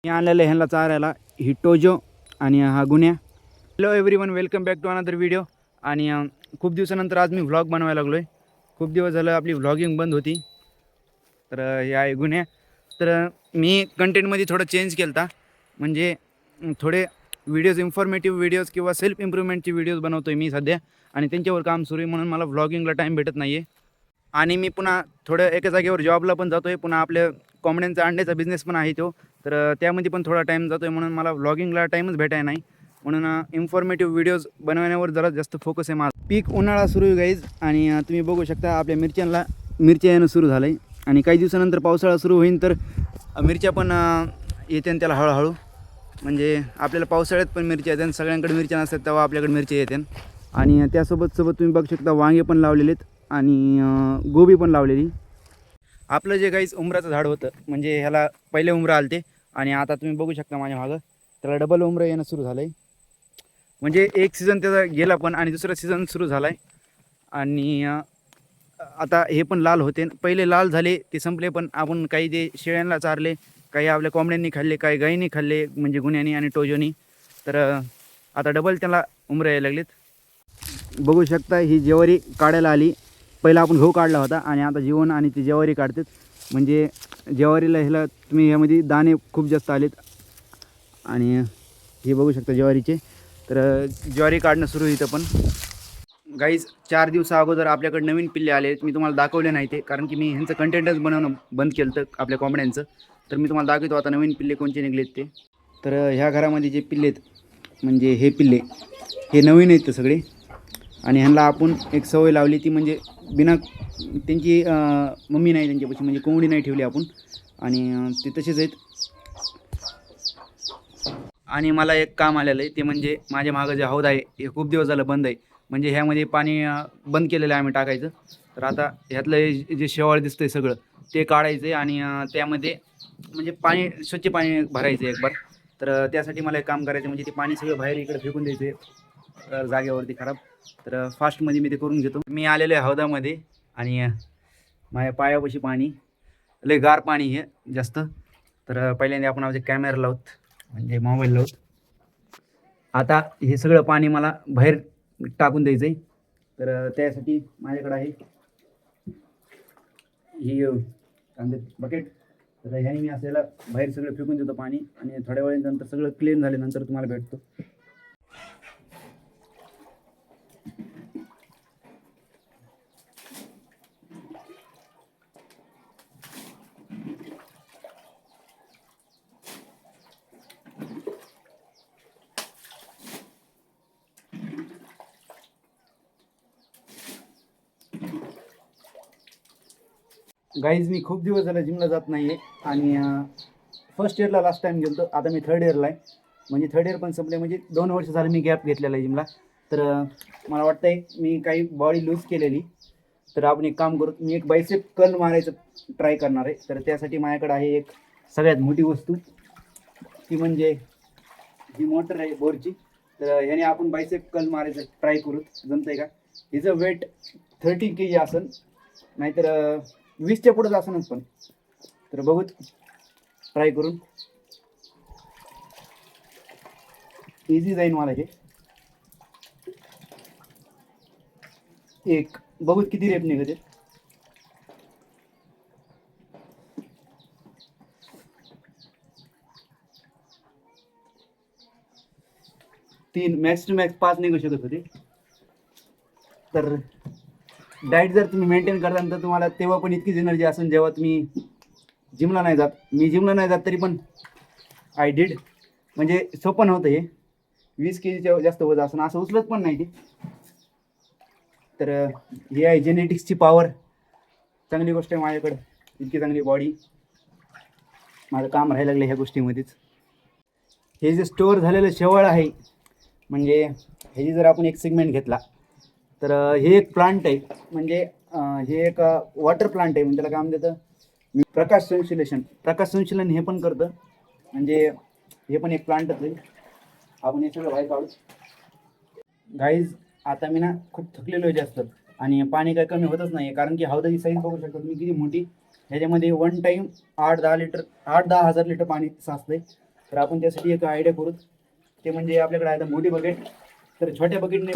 मी आणलेलं ह्यांना चारायला ही टोजो आणि हा गुन्ह्या. Hello everyone, welcome back to another video. आणि खूप दिवसानंतर आज मी व्लॉग बनवायला लागलो आहे. खूप दिवस झालं आपली व्लॉगिंग बंद होती. तर हे आहे गुन्ह्या. तर मी कंटेंटमध्ये थोडं चेंज केलं होता, म्हणजे थोडे व्हिडिओज, इन्फॉर्मेटिव्ह व्हिडिओज किंवा सेल्फ इम्प्रूव्हमेंटचे व्हिडिओज बनवतो आहे मी सध्या. आणि त्यांच्यावर काम सुरू आहे, म्हणून मला व्लॉगिंगला टाईम भेटत नाही आहे. आणि मी पुन्हा थोडं एका जागेवर जॉबला पण जातो आहे. पुन्हा आपल्या कोंबड्यांचा अंड्याचा बिझनेस पण आहे तो. तर त्यामध्ये पण थोडा टाईम जातो आहे, म्हणून मला व्लॉगिंगला टाईमच भेटाय नाही. म्हणून इन्फॉर्मेटिव्ह व्हिडिओज बनवण्यावर जरा जास्त फोकस आहे माझा. पीक उन्हाळा सुरू आहे गाईज. आणि तुम्ही बघू शकता आपल्या मिरच्या येणं सुरू झालं आहे. आणि काही दिवसानंतर पावसाळा सुरू होईल, तर मिरच्या पण येते त्याला हळूहळू. म्हणजे आपल्याला पावसाळ्यात पण मिरच्या येतात, सगळ्यांकडे मिरच्या नसतात तेव्हा आपल्याकडे मिरच्या येतात. आणि त्यासोबत तुम्ही बघू शकता वांगे पण लावलेले आहेत आणि गोबी पण लावलेली. आपलं जे गाईज उंबराचं झाड होतं, म्हणजे ह्याला पहिले उंबरं आलते आणि आता तुम्ही बघू शकता माझ्या मागं त्याला डबल उंबरं येणं सुरू झालं आहे. म्हणजे एक सीझन त्याचा गेला पण आणि दुसरा सीझन सुरू झाला आहे. आणि आता हे पण लाल होते. पहिले लाल झाले, ते संपले. पण आपण काही ते शेळ्यांना चारले, काही आपल्या कोंबड्यांनी खाल्ले, काही गाईंनी खाल्ले, म्हणजे गुन्ह्यानी आणि टोजोनी. तर आता डबल त्याला उंबरं यायला लागलेत. बघू शकता ही ज्वारी काढायला आली. पहिला आपण गहू काढला होता आणि आता जीवन आणि ती ज्वारी काढतात. म्हणजे ज्वारीला ह्याला तुम्ही ह्यामध्ये दाणे खूप जास्त आलेत. आणि हे बघू शकता ज्वारीचे. तर ज्वारी काढणं सुरू इथं पण. गाईज 4 दिवसा अगोदर आपल्याकडे नवीन पिल्ले आले. मी तुम्हाला दाखवले नाही ते, कारण की मी ह्यांचं कंटेंटच बनवणं बंद केलं तर आपल्या कोंबड्यांचं. तर मी तुम्हाला दाखवतो आता नवीन पिल्ले कोणचे निघलेत ते. तर ह्या घरामध्ये जे पिल्ले आहेत, म्हणजे हे पिल्ले हे नवीन आहेत सगळे. आणि ह्यांना आपण एक सवय लावली, ती म्हणजे बिना त्यांची मम्मी नाही त्यांच्यापाशी, म्हणजे कोंबडी नाही ठेवली आपण. आणि ते तसेच आहेत. आणि मला एक काम आलेलं आहे, ते म्हणजे माझ्या मागं जे हौद आहे हे खूप दिवस झालं बंद आहे. म्हणजे ह्यामध्ये पाणी बंद केलेलं आहे आम्ही टाकायचं. तर आता ह्यातलं जे शेवाळ दिसतंय सगळं ते काढायचं आहे आणि त्यामध्ये म्हणजे पाणी, स्वच्छ पाणी भरायचं आहे एक बार. तर त्यासाठी मला एक काम करायचं, म्हणजे ते पाणी सगळं बाहेर इकडे फेकून द्यायचं जागेवरती खराब. तर फास्टमध्ये मी ते करून घेतो. मी आलेलो आहे हौदामध्ये आणि माझ्या पायापाशी पाणी लय गार पाणी हे जास्त. तर पहिल्यांदा आपण आमचे कॅमेरा लावत, म्हणजे मोबाईल लावत. आता हे सगळं पाणी मला बाहेर टाकून द्यायचं आहे. तर त्यासाठी माझ्याकडे आहे ही बकेट. तर ह्याने मी असलेला बाहेर सगळं फेकून देतो पाणी, आणि थोड्या वेळानंतर सगळं क्लीन झाल्यानंतर तुम्हाला भेटतो. गाईज मी खूप दिवस झालं जिमला जात नाही आहे. आणि फर्स्ट इयरला लास्ट टाईम गेलो, आता मी थर्ड इयरला आहे. म्हणजे थर्ड इयर पण संपले, म्हणजे 2 वर्ष झालं मी गॅप घेतलेला आहे जिमला. तर मला वाटतं आहे मी काही बॉडी लूज केलेली. तर आपण एक काम करू, मी एक बायसेप कर्ल मारायचं ट्राय करणार आहे. तर त्यासाठी माझ्याकडे आहे एक सगळ्यात मोठी वस्तू, ती म्हणजे ही मोटर आहे बोरची. तर ह्याने आपण बायसेप कर्ल मारायचं ट्राय करू, जमतंय का. हिचं वेट 30 kg असेल, नाहीतर 20च्या पुढेच असणच. पण तर बघूत ट्राय करून. इझी जाईल मला हे. एक बघूत किती रेप निघते. 3, मॅक्स टू मॅक्स 5 निघू शकत होते. तर डाएट जर तुम्ही मेंटेन करता तर तुम्हाला तेव्हा पण इतकीच एनर्जी असेल जेव्हा तुम्ही जिमला नाही जात. मी जिमला नाही जात तरी पण आय डिड, म्हणजे सोपं नव्हतं हे. 20 kgच्या जास्त वजन असं असं उचलत पण नाही ते. तर हे आहे जेनेटिक्सची पॉवर. चांगली गोष्ट आहे माझ्याकडं इतकी चांगली बॉडी. माझं काम राहायला लागलं ह्या गोष्टीमध्येच. हे जे स्टोअर झालेलं शेवाळ आहे, म्हणजे ह्याची जर आपण एक सेगमेंट घेतला तर हे एक प्लांट आहे. म्हणजे हे एक वॉटर प्लांट आहे. म्हणजे त्याला काम देतं प्रकाश संश्लेषण हे पण करतं. म्हणजे हे पण एक प्लांटच आहे. आपण हे सगळं बाहेर काढू. गाईज आता मी ना खूप थकलेलो आहे जास्त, आणि पाणी काही कमी होतच नाही. कारण की हौदाची साईज बघू शकता तुम्ही किती मोठी. ह्याच्यामध्ये वन टाईम 8-10 लिटर 8-10 हजार लिटर पाणी साचतंय. तर आपण त्यासाठी एक आयडिया करू, ते म्हणजे आपल्याकडे आहे मोठी बकेट. तर छोट्या बकेटने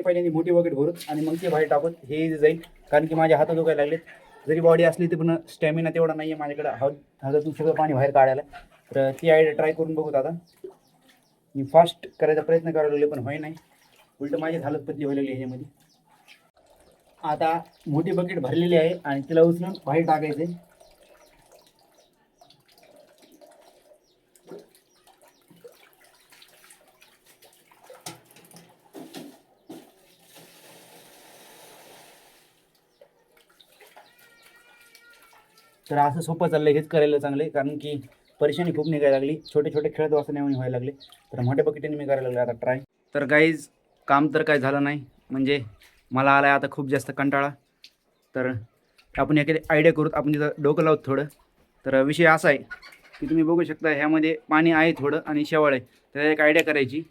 पहिल्यांदा मोठी बकेट भरू आणि मग ते बाहेर टाकून हे जाईल, कारण की माझ्या हातात दुखायला लागलेत. जरी बॉडी असली तर पण स्टॅमिना तेवढा नाही आहे माझ्याकडे हातातून सगळं पाणी बाहेर काढायला. तर ती आयडिया ट्राय करून बघू आता. मी फास्ट करायचा प्रयत्न करायला लागले पण होय नाही, उलट माझी हालत पतली व्हायला लागली ह्याच्यामध्ये. आता मोठी बकेट भरलेली आहे आणि तिला उचलून बाहेर टाकायचे. तर असं सोपं चाललंय, हेच करायला चांगले, कारण की परेशानी खूप निघायला लागली. छोटे छोटे खेळत वाचण्यामुळे व्हायला लागले. तर मोठ्या बकेटीने मी करायला लागले आता ट्राय. तर गाईज काम तर काय झालं नाही, म्हणजे मला आला आहे आता खूप जास्त कंटाळा. तर आपण एखादी आयडिया करूत, आपण तिथं डोकं लावत थोडं. तर विषय असा आहे की तुम्ही बघू शकता ह्यामध्ये पाणी आहे थोडं आणि शेवाळ आहे. त्याला एक आयडिया करायची.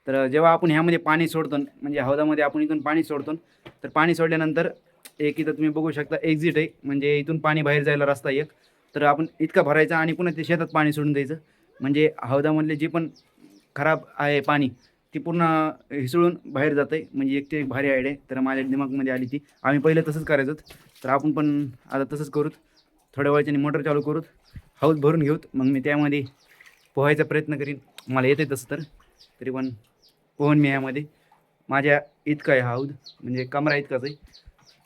तर जेव्हा आपण ह्यामध्ये पाणी सोडतो, म्हणजे हौदामध्ये आपण इथून पाणी सोडतो, तर पाणी सोडल्यानंतर एक इथं तुम्ही बघू शकता एक्झिट आहे, म्हणजे इथून पाणी बाहेर जायला रस्ता एक. तर आपण इतका भरायचा आणि पुन्हा ते शेतात पाणी सोडून द्यायचं, म्हणजे हौदामधले जे पण खराब आहे पाणी ती पूर्ण हिसळून बाहेर जाते. म्हणजे एक ते भारी आयडिया आहे. तर माझ्या दिमागमध्ये आली ती. आम्ही पहिलं तसंच करायचो, तर आपण पण आता तसंच करूत. थोड्या वेळाने मोटर चालू करूत, हौद भरून घेऊत, मग मी त्यामध्ये पोहायचा प्रयत्न करीन. मला येते तसं तर तरी पण पोहून मी यामध्ये माझ्या इतका आहे हौद, म्हणजे कमरा इतकाच आहे.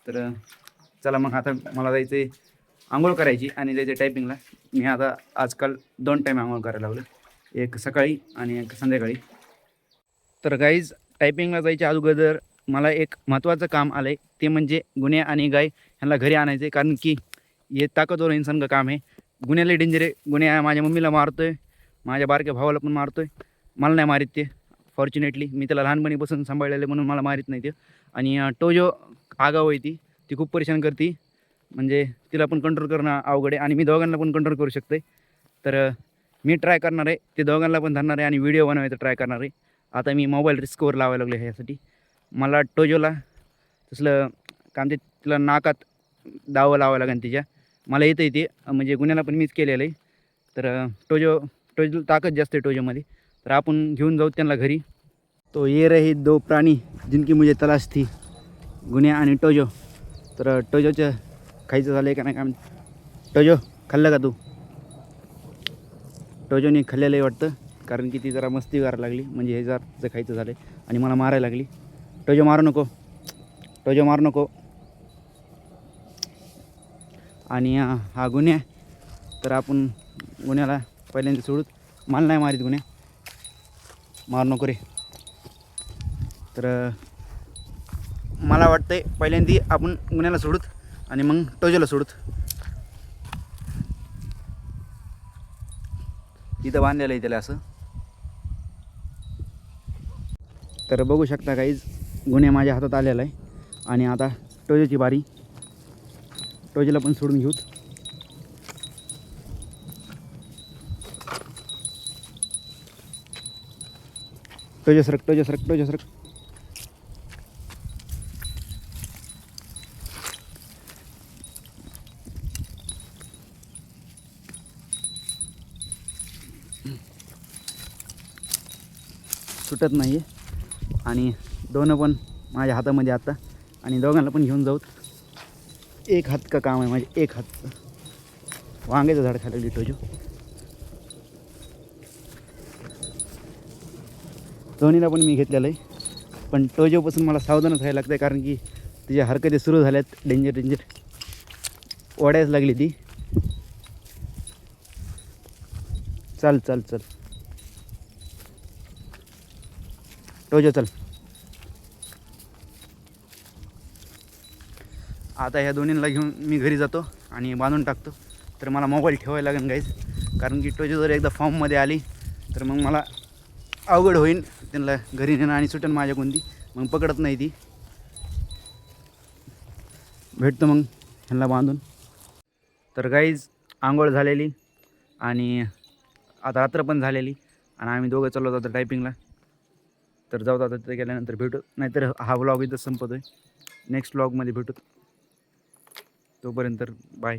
तर चला मग आता मला जायचं आहे आंघोळ करायची आणि जायचं टायपिंगला. मी आता आजकाल 2 टाईम आंघोळ करायला लागलो, एक सकाळी आणि एक संध्याकाळी. तर गाईज टायपिंगला जायच्या अगोदर मला एक महत्त्वाचं काम आलं आहे, ते म्हणजे गुन्हे आणि गाय ह्यांना घरी आणायचे, कारण की हे ताकदवर इंसान का काम आहे. गुन्ह्याला डेंजर आहे. गुन्ह्या माझ्या मम्मीला मारतो आहे, माझ्या बारक्या भावाला पण मारतो आहे. मला नाही मारित ते, फॉर्च्युनेटली मी त्याला लहानपणीपासून सांभाळलेलं म्हणून मला मारित नाही ते. आणि टोजो आगाव आहे, ती खूप परेशान करते, म्हणजे तिला पण कंट्रोल करणं अवघड आहे आणि मी दोघांना पण कंट्रोल करू शकते. तर मी ट्राय करणार आहे, ते दोघांना पण धरणार आहे आणि व्हिडिओ बनवायचा ट्राय करणार आहे. आता मी मोबाईल रिस्कवर लावायला लागलो ह्यासाठी. मला टोजोला तसलं काम ते तिला नाकात दावं लावावं लागेल तिच्या. मला येतं ते, म्हणजे गुन्ह्याला पण मीच केलेलं आहे. तर टोजो ताकद जास्त आहे टोजोमध्ये. तर आपण घेऊन जाऊ त्यांना घरी. तो ये रहे 2 प्राणी जिनकी मुझे तलाश थी, गुन्ह्या आणि टोजो. तर टोजोचं खायचं झालं आहे का नाही काम. टोजो खाल्लं का तू? टोजोने खाल्लेलं आहे वाटतं, कारण की ती जरा मस्ती करायला लागली, म्हणजे हे जर खायचं झालं आणि मला मारायला लागली. टोजो मारू नको, टोजो मारू नको. आणि हा गुन्ह्या, तर आपण गुन्ह्याला पहिल्यांदा सोडूत. मला नाही मारित गुन्ह्या, मारू नको रे. तर मला वाटतंय पहिल्यांदा आपण गुन्ह्याला सोडूत आणि मग टोजोला सोडूत. इथं बांधलेलं आहे त्याला असं. तर बघू शकता काहीच गुन्हे माझ्या हातात आलेला आहे. आणि आता टोजोची बारी. टोजोला पण सोडून घेऊत. टोजो सरक, टोजो सरक, टोजो सरक. सुटत नाही आहे आणि दोनं पण माझ्या हातामध्ये आता, आणि दोघांना पण घेऊन जाऊत. एक हात का काम आहे माझे, एक हात. वांग्याचं झाड खाली टोजो. दोन्हीला पण मी घेतलेलं आहे, पण टोजोपासून मला सावधानच राहायला लागतं आहे, कारण की तिच्या हरकती सुरू झाल्यात डेंजर. ओढायच लागली ती. चल चल चल टोजो चल. आता ह्या दोन्हींना घेऊन मी घरी जातो आणि बांधून टाकतो. तर मला मोबाईल ठेवायला लागेल गाईज, कारण की टोजो जर एकदा फॉर्ममध्ये आली तर मग मला अवघड होईल त्यांना घरी नेणं आणि सुटन माझ्या कोणती, मग पकडत नाही ती. भेटतो मग ह्यांना बांधून. तर गाईज आंघोळ झालेली आणि आता रात्र पण झालेली आणि आम्ही दोघं चाललो होतो टायपिंगला. तर जाऊ आता तिथे गेल्यानंतर भेटू, नाहीतर हा व्लॉग इथं संपतो आहे. नेक्स्ट व्लॉगमध्ये भेटू. तोपर्यंत बाय.